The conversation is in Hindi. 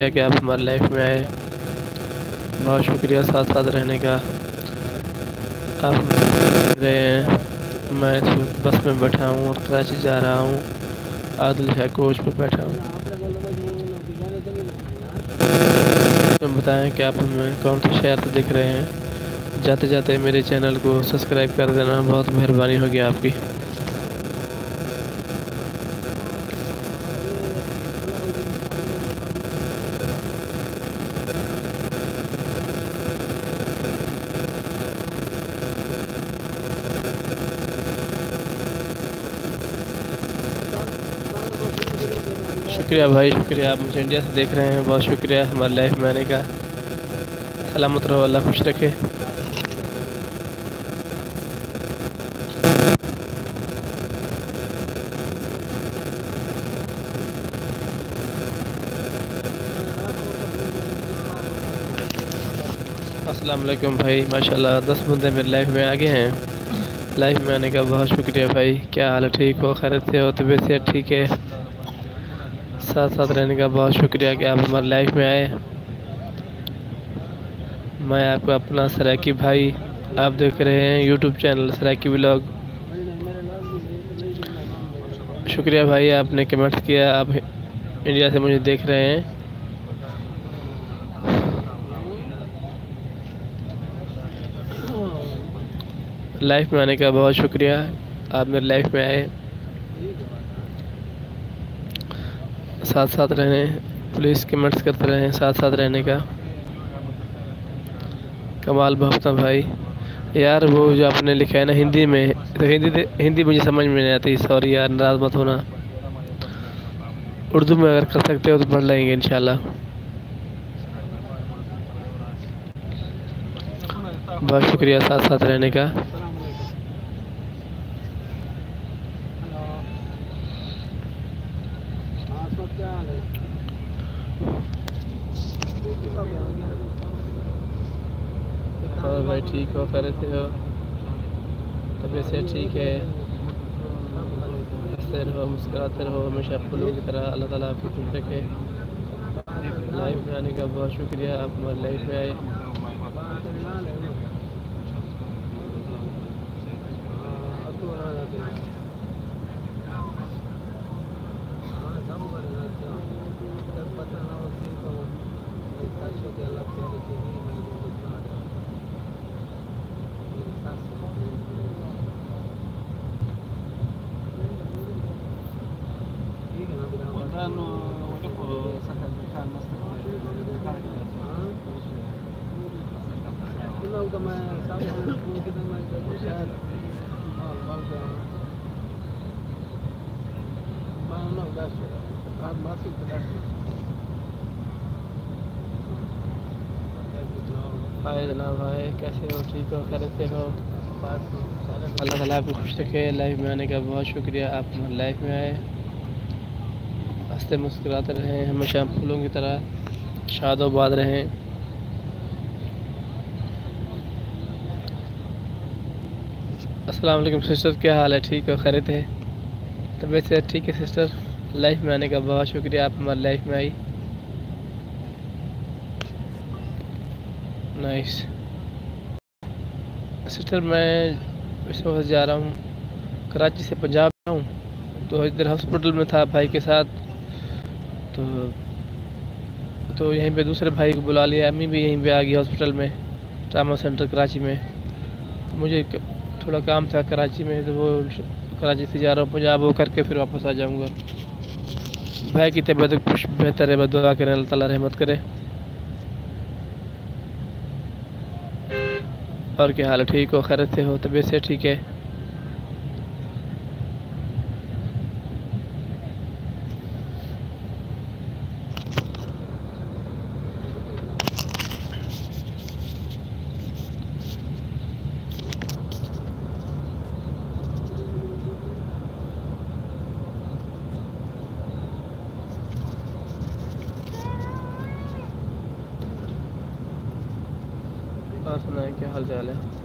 है कि आप हमारी लाइफ में आए। बहुत शुक्रिया साथ साथ रहने का। आप देख रहे हैं मैं इस वक्त बस में बैठा हूँ और कराची जा रहा हूँ। आदिल शाह कोच पर बैठा हूँ। तो बताएं कि आप हमें कौन से शहर से देख रहे हैं। जाते जाते मेरे चैनल को सब्सक्राइब कर देना, बहुत मेहरबानी होगी आपकी। शुक्रिया भाई, शुक्रिया। आप मुझे इंडिया से देख रहे हैं, बहुत शुक्रिया हमारी लाइफ में आने का। सलामत रहो, अल्लाह खुश रखे। अस्सलाम वालेकुम भाई, माशाल्लाह 10 बंदे मेरे लाइफ में आगे हैं। लाइफ में आने का बहुत शुक्रिया भाई। क्या हाल है, ठीक हो, खैरियत से हो, तबीयत से ठीक है? साथ साथ रहने का बहुत शुक्रिया कि आप हमारी लाइफ में आए। मैं आपका अपना सराकी भाई। आप देख रहे हैं यूट्यूब चैनल सराकी व्लॉग। शुक्रिया भाई, आपने कमेंट किया, आप इंडिया से मुझे देख रहे हैं। लाइफ में आने का बहुत शुक्रिया, आप मेरी लाइफ में आए। साथ साथ रहने, प्लीज़ कमेंट्स करते रहें, साथ साथ रहने का। कमाल भुगता भाई। यार वो जो आपने लिखा है ना हिंदी में, तो हिंदी मुझे समझ में नहीं आती, सॉरी यार, नाराज़ मत होना। उर्दू में अगर कर सकते हो तो पढ़ लेंगे इंशाल्लाह। बहुत शुक्रिया साथ साथ रहने का। और भाई ठीक हो, खैरियत से हो, तबीयत से ठीक है? हंसते रहो, मुस्कुराते रहो, हमेशा फूलों की तरह। अल्लाह ताला आपकी खुश रखे। लाइफ में आने का बहुत शुक्रिया, आप हमारी लाइफ में आए। हाय जनाब, भाई कैसे हो, ठीक हो, खैरियत से हो? अल्लाह ताला आपको खुश रखे। लाइफ में आने का बहुत शुक्रिया, आप हमारी लाइफ में आए। हंसते मुस्कुराते रहें, हमेशा फूलों की तरह शादोबाद रहें। अस्सलाम वालेकुम सिस्टर, क्या हाल है, ठीक हो, खैरियत है? तबीयत से ठीक है सिस्टर? लाइफ में आने का बहुत शुक्रिया, आप हमारी लाइफ में आई। नाइस सिस्टर, मैं इस वक्त जा रहा हूँ कराची से पंजाब में हूँ, तो इधर हॉस्पिटल में था भाई के साथ। तो यहीं पे दूसरे भाई को बुला लिया, अम्मी भी यहीं पे आ गई हॉस्पिटल में, ट्रामा सेंटर कराची में। मुझे थोड़ा काम था कराची में, तो वो कराची से जा रहा हूँ पंजाब, वो करके फिर वापस आ जाऊँगा। भाई की तबीयत कुछ बेहतर है, बस दुआ करें अल्लाह ताला रहमत करे। और क्या हाल है, ठीक हो, खैरियत से हो, तबीयत से ठीक है? और सुनाए, क्या हाल चाल है?